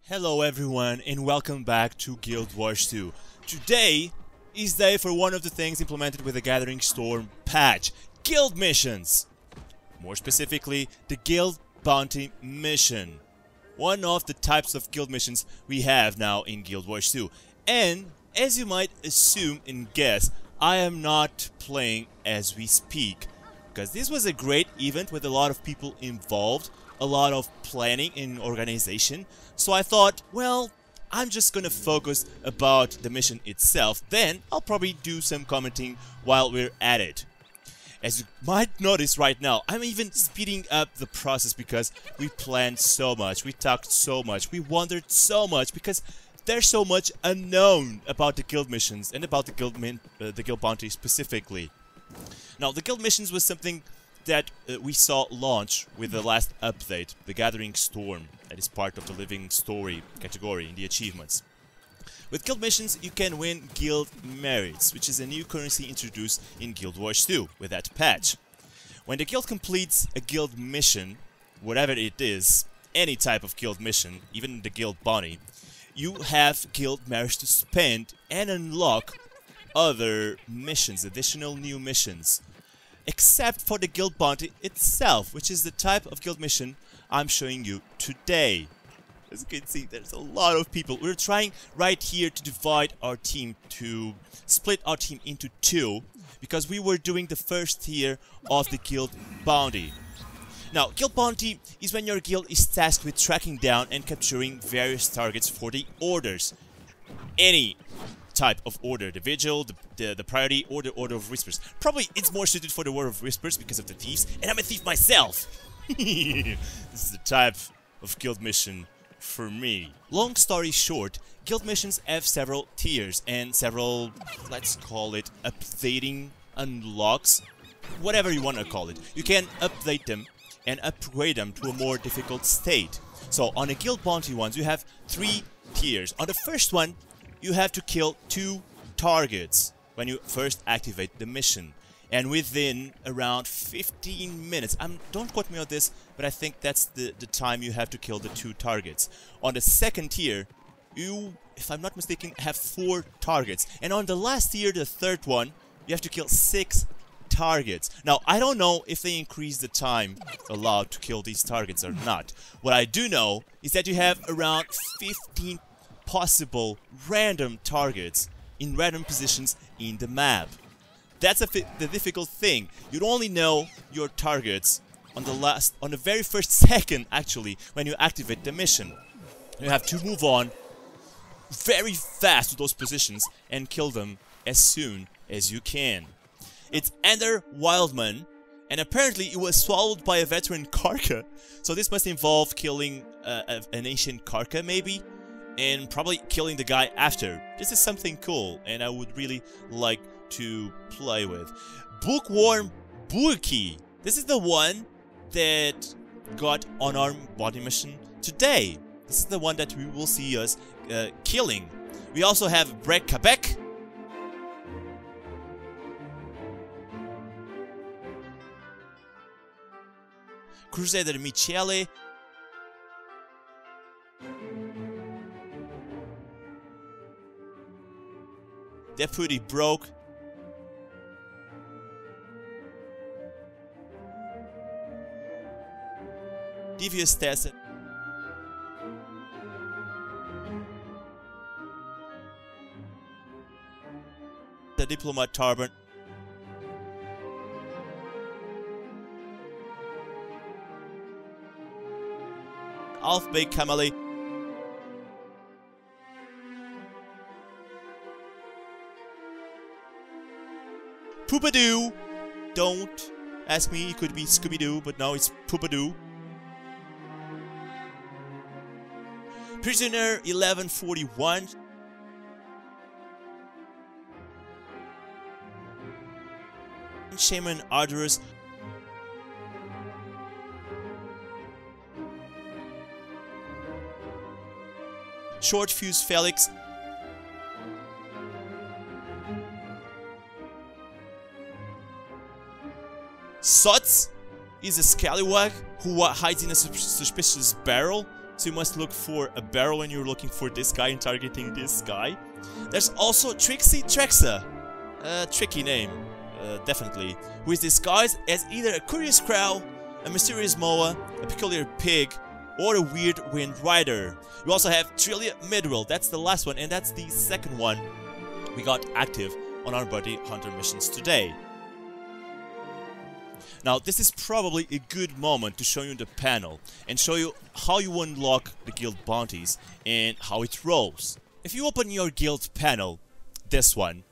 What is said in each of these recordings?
Hello everyone and welcome back to Guild Wars 2. Today is day for one of the things implemented with the Gathering Storm patch, guild missions. More specifically, the guild bounty mission. One of the types of guild missions we have now in Guild Wars 2. And as you might assume and guess, I am not playing as we speak. Because this was a great event with a lot of people involved, a lot of planning and organization. So I thought, well, I'm just gonna focus about the mission itself. Then I'll probably do some commenting while we're at it. As you might notice right now, I'm even speeding up the process because we planned so much, we talked so much, we wondered so much because there's so much unknown about the guild missions and about the guild bounty specifically. Now, the guild missions was something that we saw launch with the last update, the Gathering Storm, that is part of the Living Story category in the achievements. With guild missions, you can win guild merits, which is a new currency introduced in Guild Wars 2 with that patch. When the guild completes a guild mission, whatever it is, any type of guild mission, even the guild bounty, you have guild merits to spend and unlock other missions, additional new missions. Except for the guild bounty itself, which is the type of guild mission I'm showing you today. As you can see, there's a lot of people. We're trying right here to divide our team, to split our team into two, because we were doing the first tier of the guild bounty. Now, guild bounty is when your guild is tasked with tracking down and capturing various targets for the orders. Any type of order, the vigil, the priority, or the order of whispers. Probably it's more suited for the order of whispers because of the thieves, and I'm a thief myself. This is the type of guild mission for me. Long story short, guild missions have several tiers and several, let's call it, updating unlocks, whatever you want to call it. You can update them and upgrade them to a more difficult state. So on the guild bounty ones, you have 3 tiers. On the first one, you have to kill 2 targets when you first activate the mission. And within around 15 minutes, don't quote me on this, but I think that's the time you have to kill the 2 targets. On the second tier, you, if I'm not mistaken, have 4 targets. And on the last tier, the third one, you have to kill 6 targets. Now, I don't know if they increase the time allowed to kill these targets or not. What I do know is that you have around 15 possible random targets in random positions in the map. That's the difficult thing. You only know your targets on the very first second, actually, when you activate the mission. You have to move on very fast to those positions and kill them as soon as you can. It's Ender Wildman, and apparently it was swallowed by a veteran Karka, so this must involve killing an ancient Karka, maybe? And probably killing the guy after. This is something cool, and I would really like to play with. Bookworm Buki. This is the one that got on our body mission today. This is the one that we will see us killing. We also have Brek Kabek. Crusader Michele. Deputy Broke. Devious Tacit. The Diplomat Tarbert. Alfbay Kamali. Poopadoo! Don't ask me, it could be Scooby-Doo, but no, it's Poopadoo. Prisoner 1141. Shaman Arduous. Short Fuse Felix. Sots is a scallywag who hides in a suspicious barrel. so you must look for a barrel when you're looking for this guy and targeting this guy. There's also Trixie Trexa, a tricky name, definitely, who is disguised as either a curious crow, a mysterious moa, a peculiar pig, or a weird wind rider. You also have Tyria Midwell, that's the last one, and that's the second one we got active on our bounty hunter missions today. Now, this is probably a good moment to show you the panel and show you how you unlock the guild bounties and how it rolls. If you open your guild panel, this one,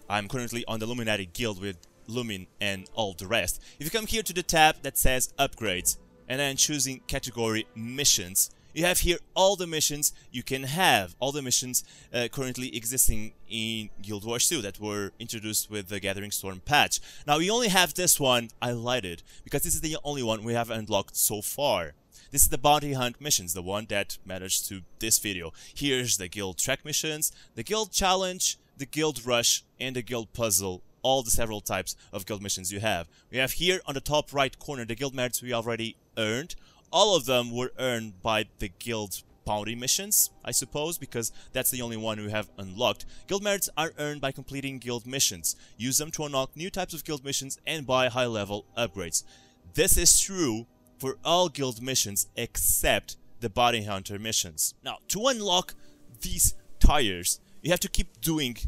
I'm currently on the Illuminati guild with Lumin and all the rest. If you come here to the tab that says upgrades and then choosing category missions, you have here all the missions you can have, all the missions currently existing in Guild Wars 2 that were introduced with the Gathering Storm patch. Now we only have this one highlighted because this is the only one we have unlocked so far. This is the bounty hunt missions, the one that matters to this video. Here's the guild track missions, the guild challenge, the guild rush, and the guild puzzle, all the several types of guild missions you have. We have here on the top right corner the guild merits we already earned. All of them were earned by the guild bounty missions, I suppose, because that's the only one we have unlocked. Guild merits are earned by completing guild missions. Use them to unlock new types of guild missions and buy high-level upgrades. This is true for all guild missions except the bounty hunter missions. Now, to unlock these tires, you have to keep doing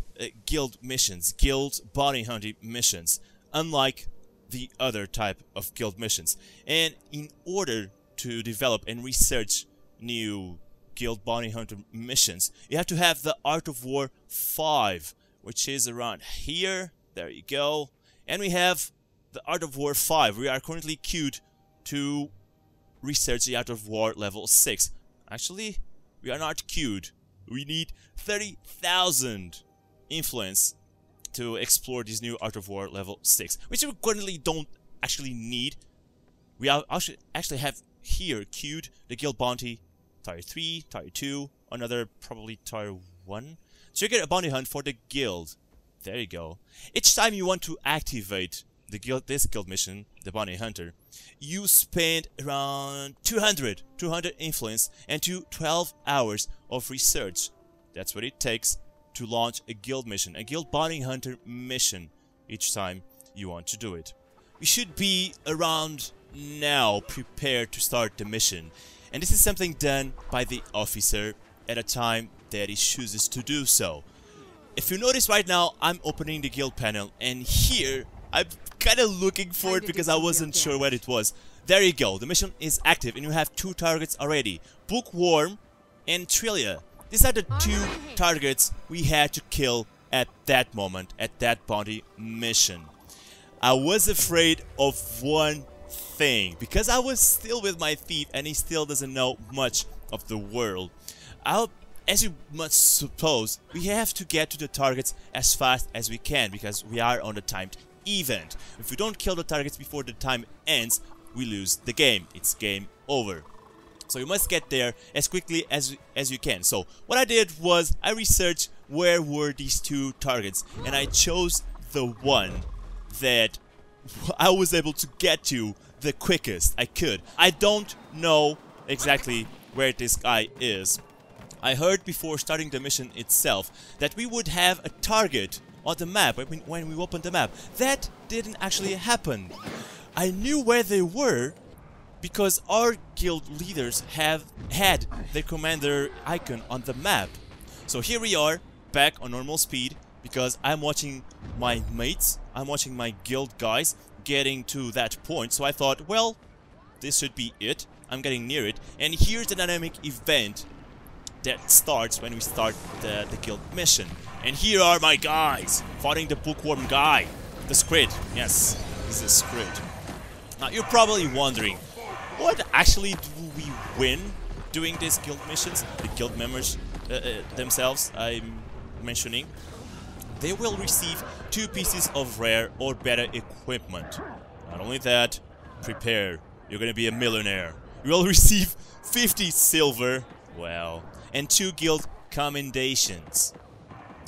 guild missions, guild bounty hunting missions, unlike the other type of guild missions. And in order to develop and research new guild bounty hunter missions, you have to have the Art of War 5, which is around here. There you go. And we have the Art of War 5. We are currently queued to research the Art of War level 6. Actually, we are not queued. We need 30,000 influence to explore this new Art of War level 6, which we currently don't actually need. We actually have here queued the guild bounty tier 3, tier 2, another probably tier 1. Trigger a bounty hunt for the guild. There you go. Each time you want to activate the this guild mission, the bounty hunter, you spend around 200 influence and 12 hours of research. That's what it takes to launch a guild mission, a guild bounty hunter mission, each time you want to do it. We should be around now prepared to start the mission, and this is something done by the officer at a time that he chooses to do so. If you notice right now, I'm opening the guild panel, and here I'm kind of looking for it because I wasn't sure what it was. There you go, the mission is active and you have 2 targets already, Bookworm and Tyria. These are the 2 targets we had to kill at that moment, at that bounty mission. I was afraid of one thing, because I was still with my thief and he still doesn't know much of the world. As you must suppose, we have to get to the targets as fast as we can because we are on the timed event. If we don't kill the targets before the time ends, we lose the game. It's game over. So you must get there as quickly as you can. So what I did was I researched where were these 2 targets, and I chose the one that I was able to get to the quickest I could. I don't know exactly where this guy is. I heard before starting the mission itself that we would have a target on the map when we opened the map. That didn't actually happen. I knew where they were because our guild leaders have had their commander icon on the map. So here we are, back on normal speed, because I'm watching my mates, I'm watching my guild guys getting to that point. So I thought, well, this should be it. I'm getting near it. And here's the dynamic event that starts when we start the guild mission. And here are my guys, fighting the Bookworm guy. The Squid, yes, this is Squid. Now you're probably wondering, what actually do we win doing these guild missions? The guild members themselves, I'm mentioning. They will receive 2 pieces of rare or better equipment. Not only that, prepare, you're gonna be a millionaire. You will receive 50 silver, well, and 2 guild commendations.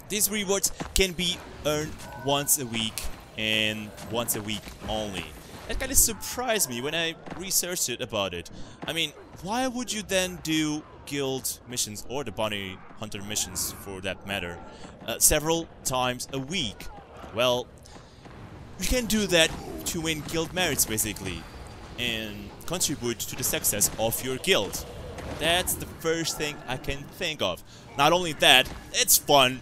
These rewards can be earned once a week and once a week only. That kind of surprised me when I researched about it. I mean, why would you then do guild missions, or the bounty hunter missions for that matter, several times a week? Well, you can do that to win guild merits basically, and contribute to the success of your guild. That's the first thing I can think of. Not only that, it's fun.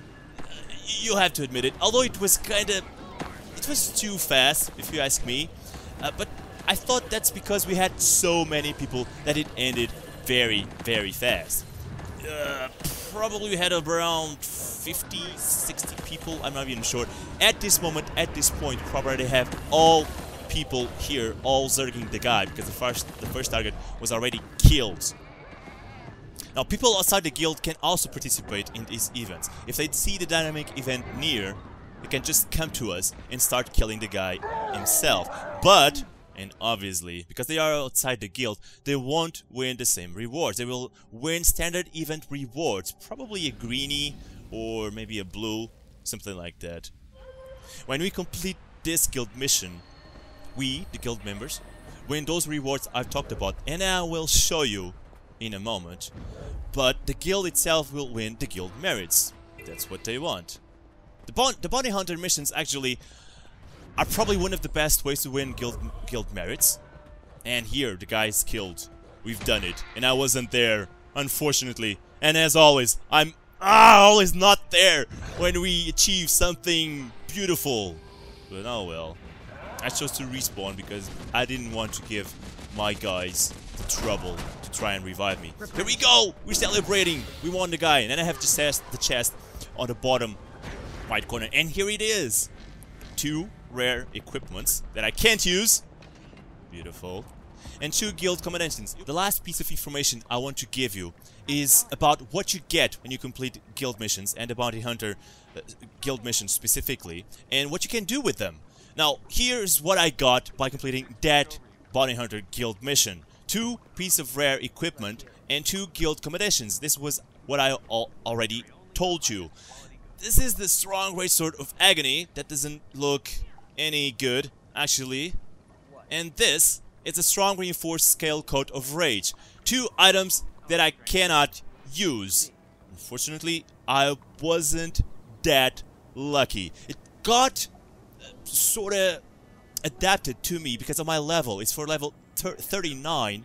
You have to admit it, although it was too fast, if you ask me. But I thought that's because we had so many people that it ended very, very fast. Probably we had around 50, 60 people, I'm not even sure. At this moment, at this point, probably have all people here all zerging the guy, because the first target was already killed. Now, people outside the guild can also participate in these events. If they see the dynamic event near, they can just come to us and start killing the guy himself. But, and obviously, because they are outside the guild, they won't win the same rewards. They will win standard event rewards, probably a greenie or maybe a blue, something like that. When we complete this guild mission, we, the guild members, win those rewards I've talked about, and I will show you in a moment. But the guild itself will win the guild merits. That's what they want. The bounty hunter missions actually are probably one of the best ways to win guild merits. And here, the guy is killed. We've done it, and I wasn't there, unfortunately. And as always, I'm always not there when we achieve something beautiful. But oh well. I chose to respawn because I didn't want to give my guys the trouble to try and revive me. Here we go! We're celebrating! We won the guy. And then I have the chest on the bottom right corner. And here it is! 2 rare equipments that I can't use. Beautiful. And 2 guild commendations. The last piece of information I want to give you is about what you get when you complete guild missions, and the bounty hunter guild missions specifically, and what you can do with them. Now, here's what I got by completing that bounty hunter guild mission. 2 pieces of rare equipment and 2 guild commendations. This was what I already told you. This is the strong greatsword of agony. That doesn't look any good, actually. And this is a strong reinforced scale coat of rage. 2 items that I cannot use. Unfortunately, I wasn't that lucky. It got sort of adapted to me because of my level. It's for level 39,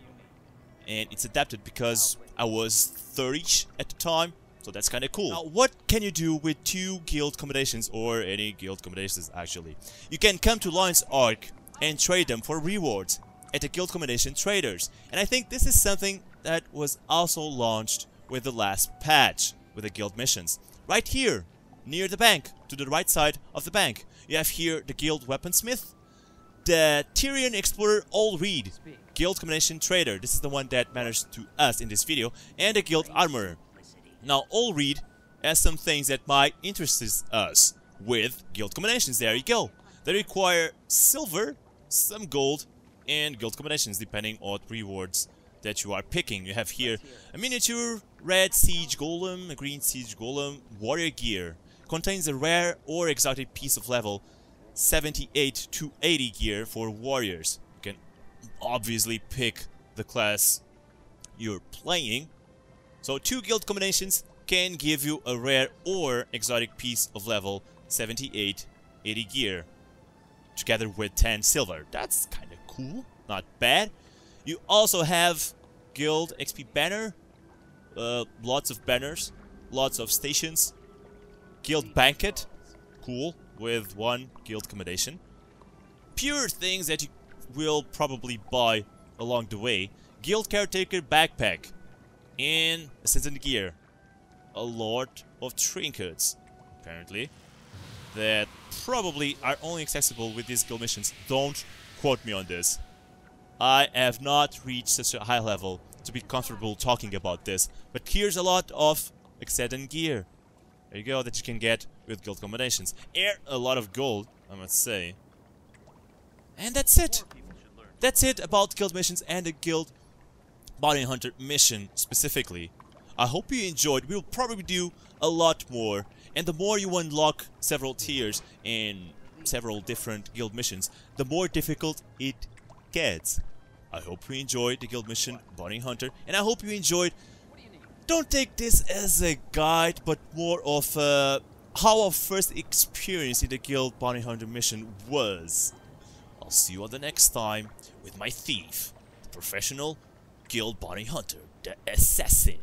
and it's adapted because I was 30 at the time, so that's kind of cool. Now, what can you do with 2 guild commendations, or any guild commendations actually? You can come to Lion's Arc and trade them for rewards at the guild commendation traders, and I think this is something that was also launched with the last patch with the guild missions. Right here, near the bank, to the right side of the bank, you have here the guild weaponsmith, the Tyrian explorer Allreed, guild combination trader. This is the one that matters to us in this video, and the guild armorer. Now, Allreed has some things that might interest us with guild combinations. There you go. They require silver, some gold, and guild combinations depending on what rewards that you are picking. You have here a miniature red siege golem, a green siege golem, warrior gear. Contains a rare or exotic piece of level 78 to 80 gear for warriors. You can obviously pick the class you're playing. So 2 guild combinations can give you a rare or exotic piece of level 78, 80 gear, together with 10 silver. That's kind of cool, not bad. You also have guild XP banner, lots of banners, lots of stations, guild banquet, cool, with 1 guild commendation. Pure things that you will probably buy along the way. Guild caretaker backpack and assistant gear. A lot of trinkets, apparently, that probably are only accessible with these guild missions. Don't quote me on this. I have not reached such a high level to be comfortable talking about this, but here's a lot of assistant gear. There you go, that you can get with guild combinations. And a lot of gold, I must say. And that's it. That's it about guild missions and the guild bounty hunter mission specifically. I hope you enjoyed. We'll probably do a lot more. And the more you unlock several tiers and several different guild missions, the more difficult it cats. I hope you enjoyed the guild mission Bounty Hunter, and I hope you enjoyed. Don't take this as a guide, but more of how our first experience in the guild Bounty Hunter mission was. I'll see you on the next time with my thief, the professional guild Bounty Hunter, the assassin.